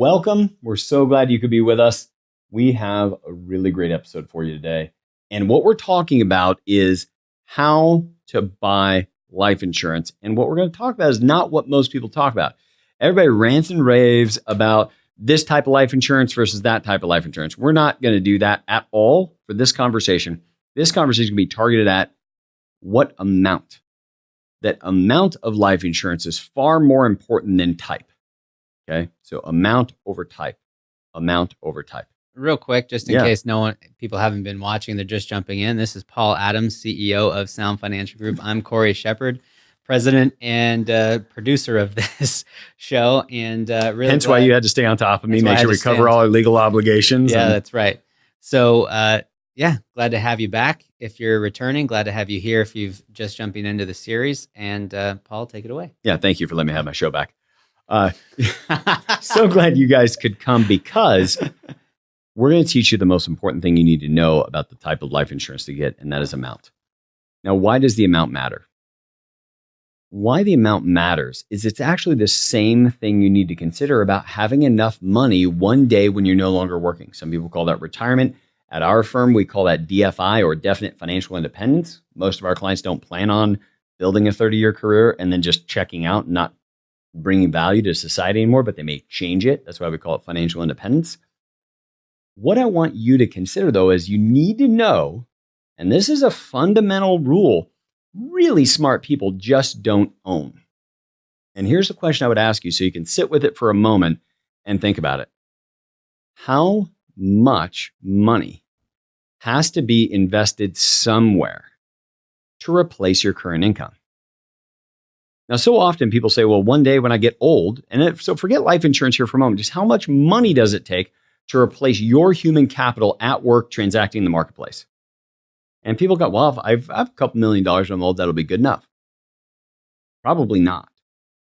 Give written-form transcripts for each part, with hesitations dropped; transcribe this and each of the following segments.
welcome. We're so glad you could be with us. We have a really great episode for you today. And what we're talking about is how to buy life insurance. And what we're going to talk about is not what most people talk about. Everybody rants and raves about this type of life insurance versus that type of life insurance. We're not going to do that at all for this conversation. This conversation is going to be targeted at what amount. That amount of life insurance is far more important than type. Okay, so amount over type. Amount over type. Real quick, just in case people haven't been watching, they're just jumping in. This is Paul Adams, CEO of Sound Financial Group. I'm Cory Shepherd, president and producer of this show. And really, hence why you had to stay on top of me, make sure we cover all our legal obligations. Yeah, that's right. So, glad to have you back. If you're returning, glad to have you here. If you've just jumping into the series, and Paul, take it away. Yeah, thank you for letting me have my show back. So glad you guys could come because we're going to teach you the most important thing you need to know about the type of life insurance to get, and that is amount. Now, why does the amount matter? Why the amount matters is it's actually the same thing you need to consider about having enough money one day when you're no longer working. Some people call that retirement. At our firm, we call that DFI, or definite financial independence. Most of our clients don't plan on building a 30-year career and then just checking out, not bringing value to society anymore, but they may change it. That's why we call it financial independence. What I want you to consider, though, is you need to know, and this is a fundamental rule, really smart people just don't own. And here's the question I would ask you so you can sit with it for a moment and think about it. How much money has to be invested somewhere to replace your current income? Now, so often people say, well, one day when I get old, so forget life insurance here for a moment, just how much money does it take to replace your human capital at work transacting in the marketplace? And people go, well, if I've a couple $1 million when I'm old, that'll be good enough. Probably not.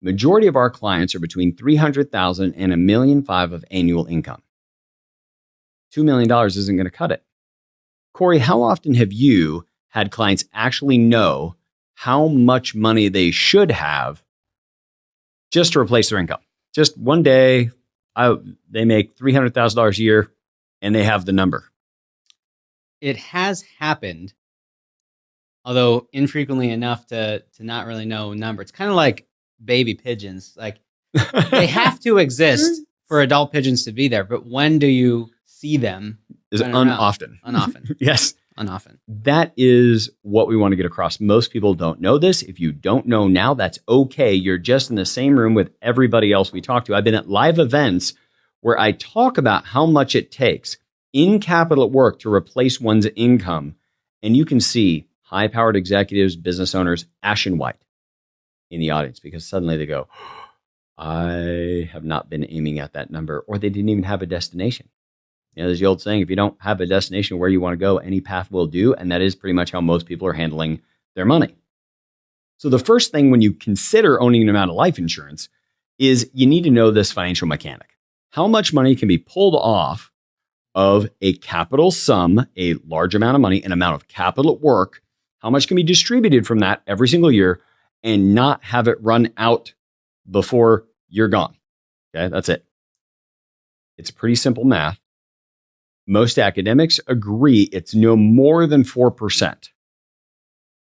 Majority of our clients are between $300,000 and $1.5 million of annual income. $2 million isn't going to cut it. Cory, how often have you had clients actually know how much money they should have just to replace their income? Just one day, they make $300,000 a year and they have the number. It has happened, although infrequently enough to not really know a number. It's kind of like baby pigeons. Like they have to exist for adult pigeons to be there. But when do you see them? Is unoften. Unoften. Yes. Unoften. That is what we want to get across. Most people don't know this. If you don't know now, that's okay. You're just in the same room with everybody else we talk to. I've been at live events where I talk about how much it takes in capital at work to replace one's income. And you can see high-powered executives, business owners, ashen white in the audience because suddenly they go, I have not been aiming at that number, or they didn't even have a destination. You know, there's the old saying, if you don't have a destination where you want to go, any path will do. And that is pretty much how most people are handling their money. So the first thing when you consider owning an amount of life insurance is you need to know this financial mechanic. How much money can be pulled off of a capital sum, a large amount of money, an amount of capital at work? How much can be distributed from that every single year and not have it run out before you're gone? Okay, that's it. It's pretty simple math. Most academics agree it's no more than 4%.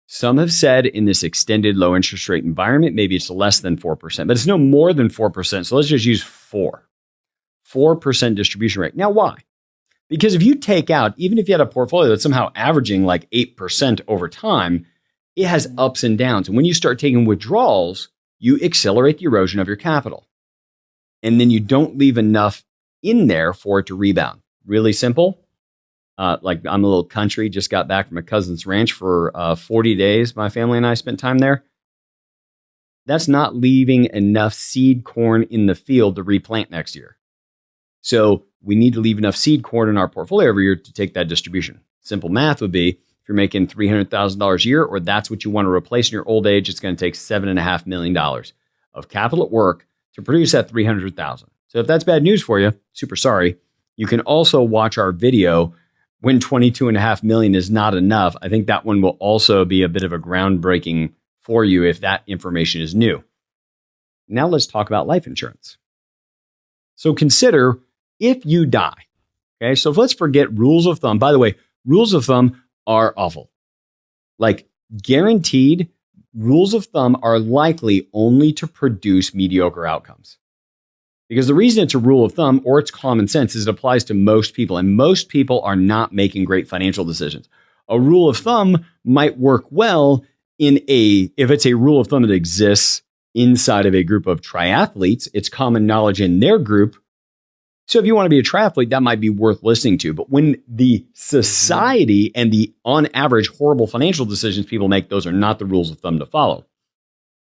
Some have said in this extended low interest rate environment, maybe it's less than 4%, but it's no more than 4%. So let's just use 4% distribution rate. Now, why? Because if you take out, even if you had a portfolio that's somehow averaging like 8% over time, it has ups and downs. And when you start taking withdrawals, you accelerate the erosion of your capital. And then you don't leave enough in there for it to rebound. Really simple. Like I'm a little country, just got back from a cousin's ranch for 40 days. My family and I spent time there. That's not leaving enough seed corn in the field to replant next year. So we need to leave enough seed corn in our portfolio every year to take that distribution. Simple math would be if you're making $300,000 a year, or that's what you want to replace in your old age, it's going to take $7.5 million of capital at work to produce that $300,000. So if that's bad news for you, super sorry. You can also watch our video when $22.5 million is not enough. I think that one will also be a bit of a groundbreaking for you if that information is new. Now let's talk about life insurance. So consider if you die. Okay, so let's forget rules of thumb. By the way, rules of thumb are awful. Like guaranteed, rules of thumb are likely only to produce mediocre outcomes. Because the reason it's a rule of thumb or it's common sense is it applies to most people, and most people are not making great financial decisions. A rule of thumb might work well if it's a rule of thumb that exists inside of a group of triathletes. It's common knowledge in their group. So if you want to be a triathlete, that might be worth listening to. But when the society and the, on average, horrible financial decisions people make, those are not the rules of thumb to follow.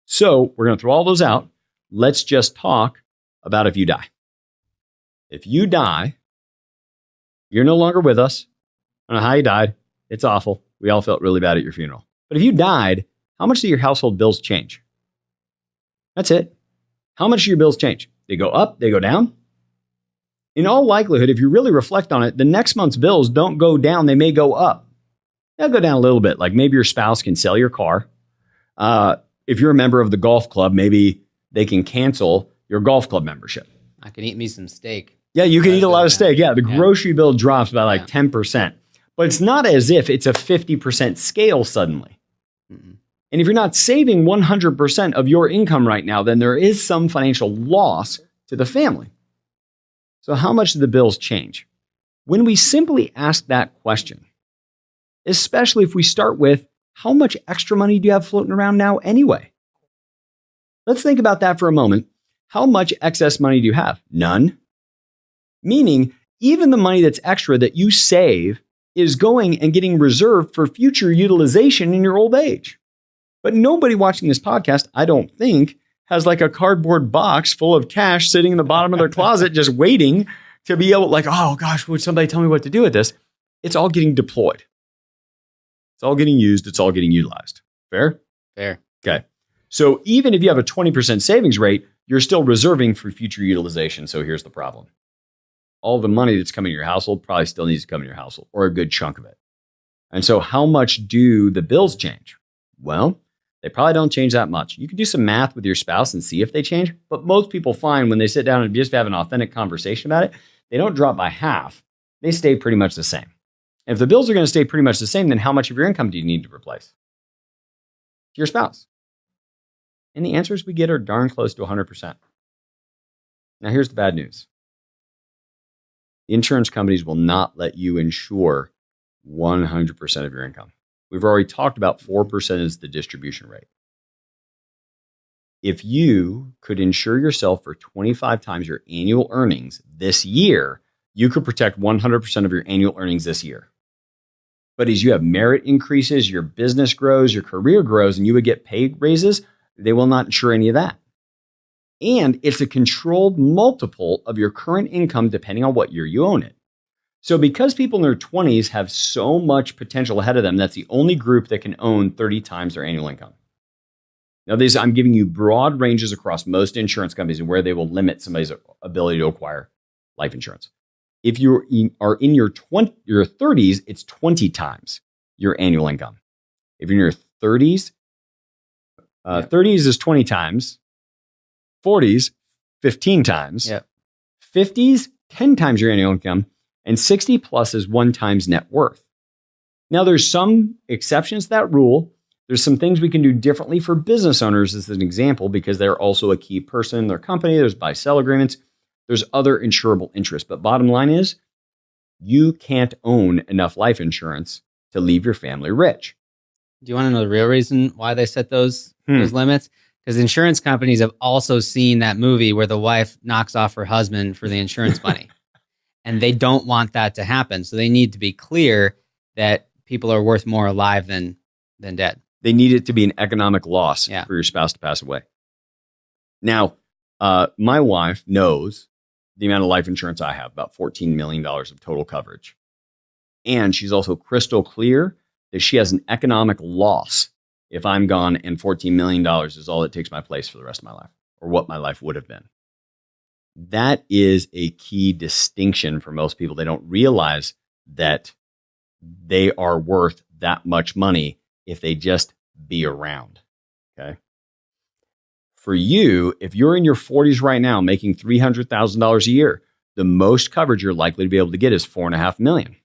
So we're going to throw all those out. Let's just talk about if you die. If you die, you're no longer with us. I don't know how you died. It's awful. We all felt really bad at your funeral. But if you died, how much do your household bills change? That's it. How much do your bills change? They go up, they go down. In all likelihood, if you really reflect on it, the next month's bills don't go down, they may go up. They'll go down a little bit, like maybe your spouse can sell your car. If you're a member of the golf club, maybe they can cancel your golf club membership. I can eat me some steak. Yeah, you can eat a lot of steak. Yeah, the grocery bill drops by like 10%. But it's not as if it's a 50% scale suddenly. Mm-mm. And if you're not saving 100% of your income right now, then there is some financial loss to the family. So how much do the bills change? When we simply ask that question, especially if we start with, how much extra money do you have floating around now anyway? Let's think about that for a moment. How much excess money do you have? None. Meaning, even the money that's extra that you save is going and getting reserved for future utilization in your old age. But nobody watching this podcast, I don't think, has like a cardboard box full of cash sitting in the bottom of their closet just waiting to be able, like, oh gosh, would somebody tell me what to do with this? It's all getting deployed. It's all getting used. It's all getting utilized. Fair? Fair. Okay. So even if you have a 20% savings rate, you're still reserving for future utilization. So here's the problem. All the money that's coming to your household probably still needs to come in your household, or a good chunk of it. And so how much do the bills change? Well, they probably don't change that much. You can do some math with your spouse and see if they change, but most people find when they sit down and just have an authentic conversation about it, they don't drop by half. They stay pretty much the same. And if the bills are going to stay pretty much the same, then how much of your income do you need to replace? Your spouse. And the answers we get are darn close to 100%. Now here's the bad news. The insurance companies will not let you insure 100% of your income. We've already talked about 4% is the distribution rate. If you could insure yourself for 25 times your annual earnings this year, you could protect 100% of your annual earnings this year. But as you have merit increases, your business grows, your career grows, and you would get pay raises, they will not insure any of that. And it's a controlled multiple of your current income depending on what year you own it. So because people in their 20s have so much potential ahead of them, that's the only group that can own 30 times their annual income. Now, I'm giving you broad ranges across most insurance companies and where they will limit somebody's ability to acquire life insurance. If you are in your 30s, it's 20 times your annual income. If you're in your 30s, 30s is 20 times. 40s, 15 times. Yep. 50s, 10 times your annual income. And 60 plus is 1 times net worth. Now, there's some exceptions to that rule. There's some things we can do differently for business owners as an example, because they're also a key person in their company. There's buy-sell agreements. There's other insurable interests. But bottom line is, you can't own enough life insurance to leave your family rich. Do you want to know the real reason why they set those limits? Because insurance companies have also seen that movie where the wife knocks off her husband for the insurance money. And they don't want that to happen. So they need to be clear that people are worth more alive than dead. They need it to be an economic loss for your spouse to pass away. Now, my wife knows the amount of life insurance I have, about $14 million of total coverage. And she's also crystal clear that she has an economic loss if I'm gone, and $14 million is all it takes my place for the rest of my life, or what my life would have been. That is a key distinction for most people. They don't realize that they are worth that much money if they just be around. Okay. For you, if you're in your 40s right now making $300,000 a year, the most coverage you're likely to be able to get is $4.5 million.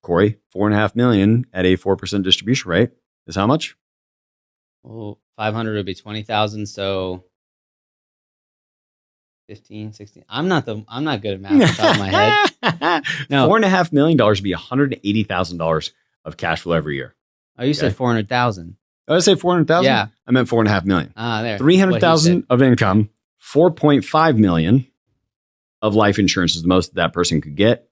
Cory, $4.5 million at a 4% distribution rate is how much? Well, 500 would be 20,000. So 15, 16. I'm not good at math off the top of my head. No. $4.5 million would be $180,000 of cash flow every year. Oh, you said 400,000. Oh, I say 400,000? Yeah. I meant $4.5 million. There. 300,000 of income, 4.5 million of life insurance is the most that person could get.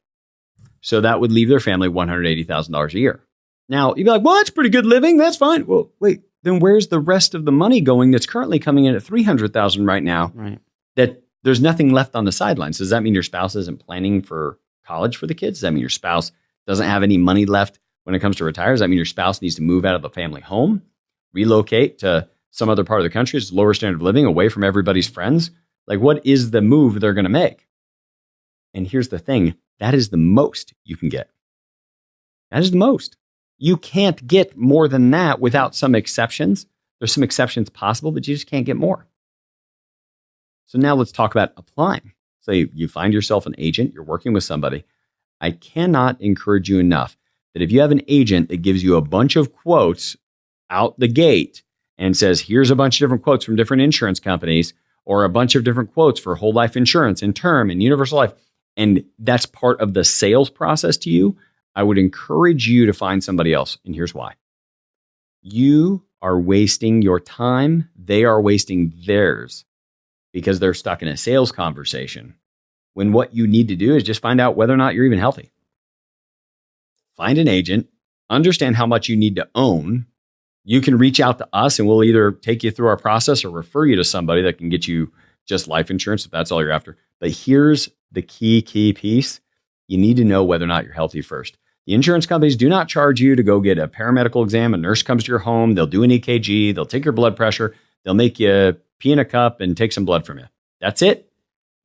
So that would leave their family $180,000 a year. Now, you'd be like, well, that's pretty good living. That's fine. Well, wait, then where's the rest of the money going that's currently coming in at 300,000 right now? Right. That there's nothing left on the sidelines. Does that mean your spouse isn't planning for college for the kids? Does that mean your spouse doesn't have any money left when it comes to retire? Does that mean your spouse needs to move out of the family home, relocate to some other part of the country, it's lower standard of living, away from everybody's friends? Like, what is the move they're going to make? And here's the thing, that is the most you can get. That is the most. You can't get more than that without some exceptions. There's some exceptions possible, but you just can't get more. So now let's talk about applying. So you find yourself an agent, you're working with somebody. I cannot encourage you enough that if you have an agent that gives you a bunch of quotes out the gate and says, here's a bunch of different quotes from different insurance companies, or a bunch of different quotes for whole life insurance and term and universal life, and that's part of the sales process to you, I would encourage you to find somebody else. And here's why. You are wasting your time. They are wasting theirs because they're stuck in a sales conversation, when what you need to do is just find out whether or not you're even healthy. Find an agent, understand how much you need to own. You can reach out to us and we'll either take you through our process or refer you to somebody that can get you just life insurance if that's all you're after. But here's the key piece. You need to know whether or not you're healthy first. The insurance companies do not charge you to go get a paramedical exam. A nurse comes to your home. They'll do an EKG. They'll take your blood pressure. They'll make you pee in a cup and take some blood from you. That's it.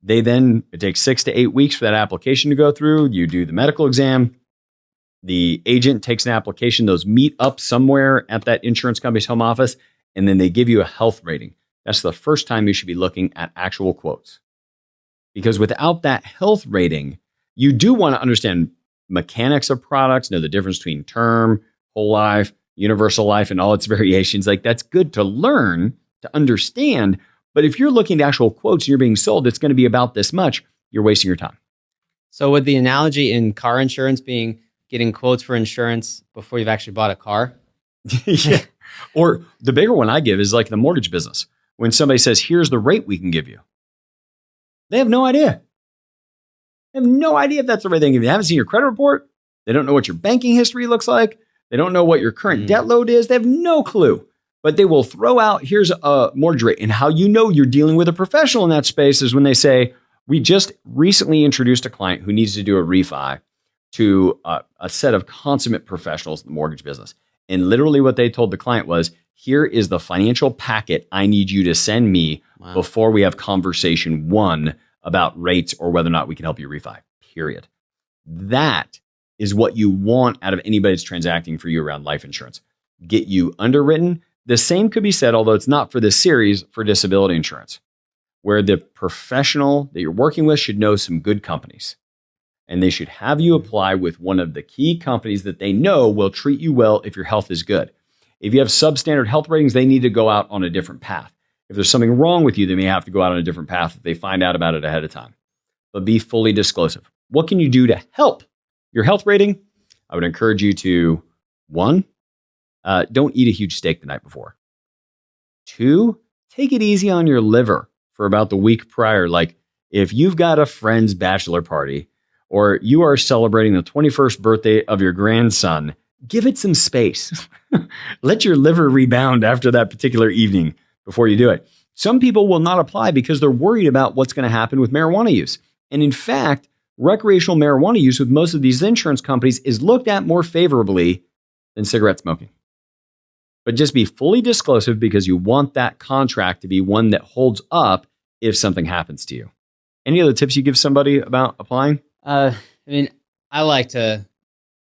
It takes 6 to 8 weeks for that application to go through. You do the medical exam. The agent takes an application. Those meet up somewhere at that insurance company's home office, and then they give you a health rating. That's the first time you should be looking at actual quotes. Because without that health rating, you do want to understand mechanics of products, know the difference between term, whole life, universal life, and all its variations. Like, that's good to learn, to understand. But if you're looking at actual quotes and you're being sold, it's going to be about this much, you're wasting your time. So would the analogy in car insurance being getting quotes for insurance before you've actually bought a car? Yeah. Or the bigger one I give is like the mortgage business. When somebody says, here's the rate we can give you, they have no idea. They have no idea if that's the right thing. If you haven't seen your credit report, they don't know what your banking history looks like. They don't know what your current debt load is. They have no clue. But they will throw out, here's a mortgage rate. And how you know you're dealing with a professional in that space is when they say, we just recently introduced a client who needs to do a refi to a set of consummate professionals in the mortgage business. And literally what they told the client was, here is the financial packet I need you to send me before we have conversation one about rates or whether or not we can help you refi, period. That is what you want out of anybody that's transacting for you around life insurance. Get you underwritten. The same could be said, although it's not for this series, for disability insurance, where the professional that you're working with should know some good companies. And they should have you apply with one of the key companies that they know will treat you well if your health is good. If you have substandard health ratings, they need to go out on a different path. If there's something wrong with you, they may have to go out on a different path if they find out about it ahead of time. But be fully disclosive. What can you do to help your health rating? I would encourage you to, 1, don't eat a huge steak the night before. 2, take it easy on your liver for about the week prior. Like, if you've got a friend's bachelor party or you are celebrating the 21st birthday of your grandson, give it some space. Let your liver rebound after that particular evening before you do it. Some people will not apply because they're worried about what's going to happen with marijuana use. And in fact, recreational marijuana use with most of these insurance companies is looked at more favorably than cigarette smoking. But just be fully disclosive because you want that contract to be one that holds up if something happens to you. Any other tips you give somebody about applying? I like to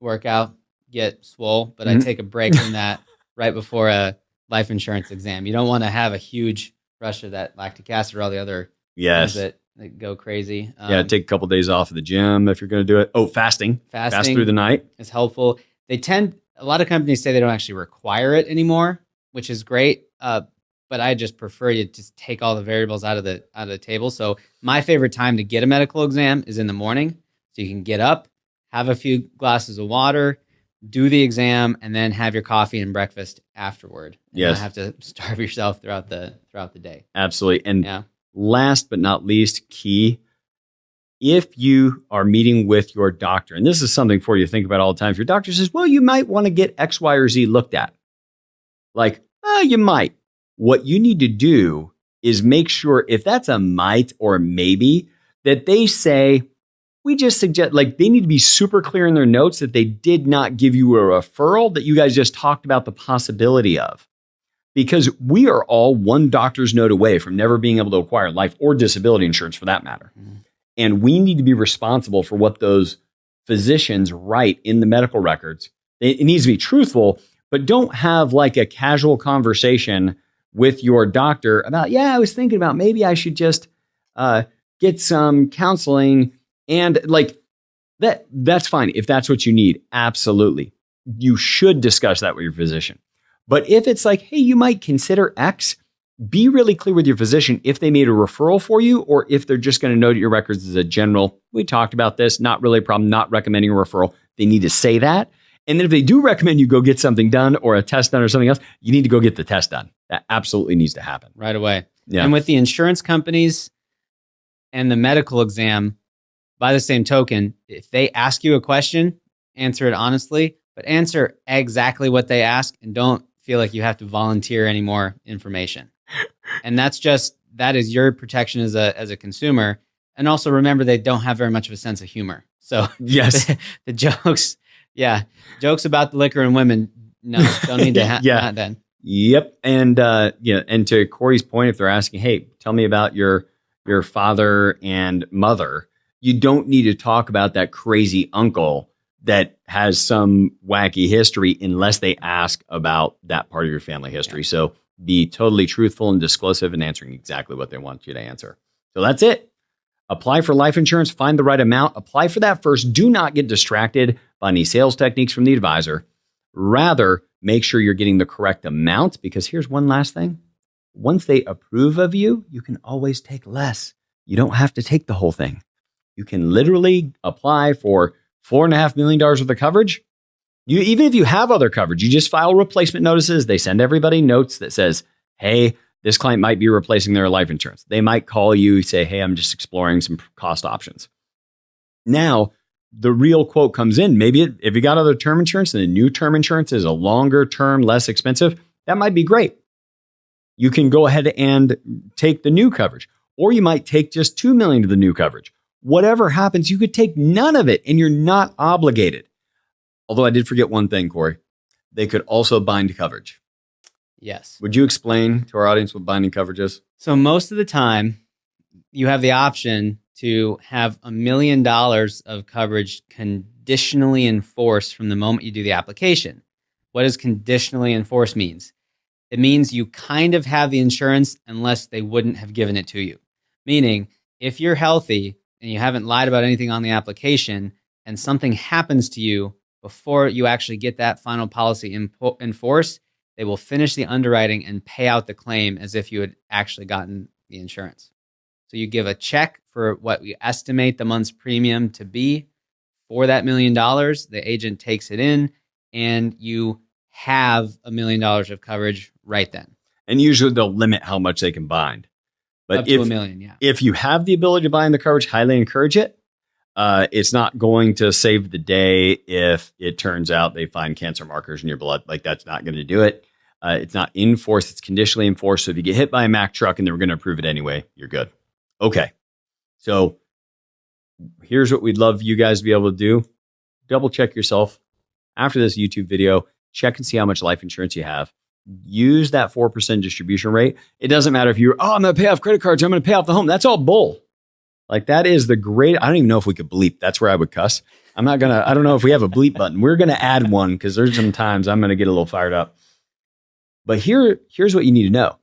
work out, get swole, but I take a break from that right before a life insurance exam. You don't want to have a huge Russia, that lactic acid or all the other Yes. things that go crazy. Yeah, take a couple days off of the gym if you're going to do it. Oh, fasting. Fast through the night. Is helpful. A lot of companies say they don't actually require it anymore, which is great. But I just prefer you just take all the variables out of the table. So my favorite time to get a medical exam is in the morning. So you can get up, have a few glasses of water, do the exam, and then have your coffee and breakfast afterward. And Yes. not have to starve yourself throughout the day. Absolutely. And Yeah. last but not least, key, if you are meeting with your doctor, and this is something for you to think about all the time. If your doctor says, well, you might want to get X, Y, or Z looked at. Like, you might. What you need to do is make sure if that's a might or a maybe, that they say, we just suggest, like they need to be super clear in their notes that they did not give you a referral, that you guys just talked about the possibility of. Because we are all one doctor's note away from never being able to acquire life or disability insurance for that matter. Mm-hmm. And we need to be responsible for what those physicians write in the medical records. It needs to be truthful, but don't have like a casual conversation with your doctor about, I was thinking about maybe I should just get some counseling, and like that's fine. If that's what you need, absolutely. You should discuss that with your physician. But if it's like, hey, you might consider X, be really clear with your physician if they made a referral for you or if they're just going to note your records as a general, we talked about this, not really a problem, not recommending a referral. They need to say that. And then if they do recommend you go get something done or a test done or something else, you need to go get the test done. That absolutely needs to happen. Right away. Yeah. And with the insurance companies and the medical exam, by the same token, if they ask you a question, answer it honestly, but answer exactly what they ask and don't feel like you have to volunteer any more information. And that is your protection as a consumer. And also remember, they don't have very much of a sense of humor. So yes, the jokes about the liquor and women, no, don't need to have that then. Yep. And and to Cory's point, if they're asking, hey, tell me about your father and mother, you don't need to talk about that crazy uncle that has some wacky history unless they ask about that part of your family history. Yeah. So be totally truthful and disclosive in answering exactly what they want you to answer. So that's it. Apply for life insurance, find the right amount, apply for that first. Do not get distracted by any sales techniques from the advisor. Rather, make sure you're getting the correct amount, because here's one last thing. Once they approve of you, you can always take less. You don't have to take the whole thing. You can literally apply for $4.5 million worth of coverage. Even if you have other coverage, you just file replacement notices. They send everybody notes that says, hey, this client might be replacing their life insurance. They might call you, say, hey, I'm just exploring some cost options. Now, the real quote comes in. Maybe if you got other term insurance and the new term insurance is a longer term, less expensive, that might be great. You can go ahead and take the new coverage, or you might take just $2 million of the new coverage. Whatever happens, you could take none of it and you're not obligated. Although I did forget one thing, Cory. They could also bind coverage. Yes. Would you explain to our audience what binding coverage is? So most of the time, you have the option to have $1 million of coverage conditionally enforced from the moment you do the application. What does conditionally enforced means? It means you kind of have the insurance unless they wouldn't have given it to you. Meaning, if you're healthy and you haven't lied about anything on the application and something happens to you before you actually get that final policy in force, they will finish the underwriting and pay out the claim as if you had actually gotten the insurance. So you give a check for what we estimate the month's premium to be for that $1 million. The agent takes it in and you have $1 million of coverage right then. And usually they'll limit how much they can bind. But up to $1 million, yeah. If you have the ability to bind the coverage, highly encourage it. It's not going to save the day if it turns out they find cancer markers in your blood. Like, that's not going to do it. It's not enforced. It's conditionally enforced. So if you get hit by a Mack truck and they were going to approve it anyway, you're good. Okay. So here's what we'd love you guys to be able to do. Double check yourself after this YouTube video. Check and see how much life insurance you have. Use that 4% distribution rate. It doesn't matter if I'm going to pay off credit cards. I'm going to pay off the home. That's all bull. Like, that is the great, I don't even know if we could bleep. That's where I would cuss. I don't know if we have a bleep button. We're going to add one because there's some times I'm going to get a little fired up. But here's what you need to know.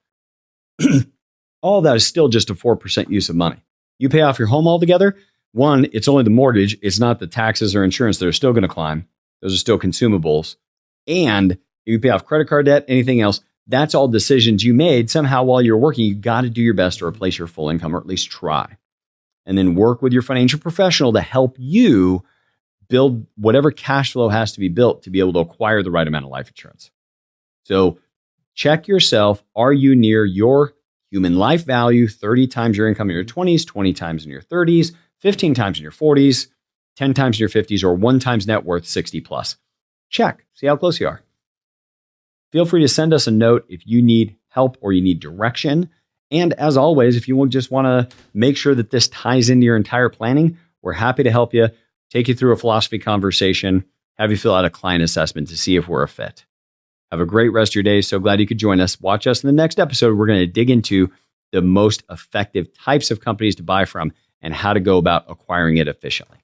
all that is still just a 4% use of money. You pay off your home altogether. One, it's only the mortgage. It's not the taxes or insurance that are still going to climb. Those are still consumables. And if you pay off credit card debt, anything else, that's all decisions you made. Somehow while you're working, you got to do your best to replace your full income, or at least try. And then work with your financial professional to help you build whatever cash flow has to be built to be able to acquire the right amount of life insurance. So check yourself. Are you near your human life value? 30 times your income in your 20s, 20 times in your 30s, 15 times in your 40s, 10 times in your 50s, or 1 times net worth 60 plus. Check. See how close you are. Feel free to send us a note if you need help or you need direction. And as always, if you just want to make sure that this ties into your entire planning, we're happy to help you, take you through a philosophy conversation, have you fill out a client assessment to see if we're a fit. Have a great rest of your day. So glad you could join us. Watch us in the next episode. We're going to dig into the most effective types of companies to buy from and how to go about acquiring it efficiently.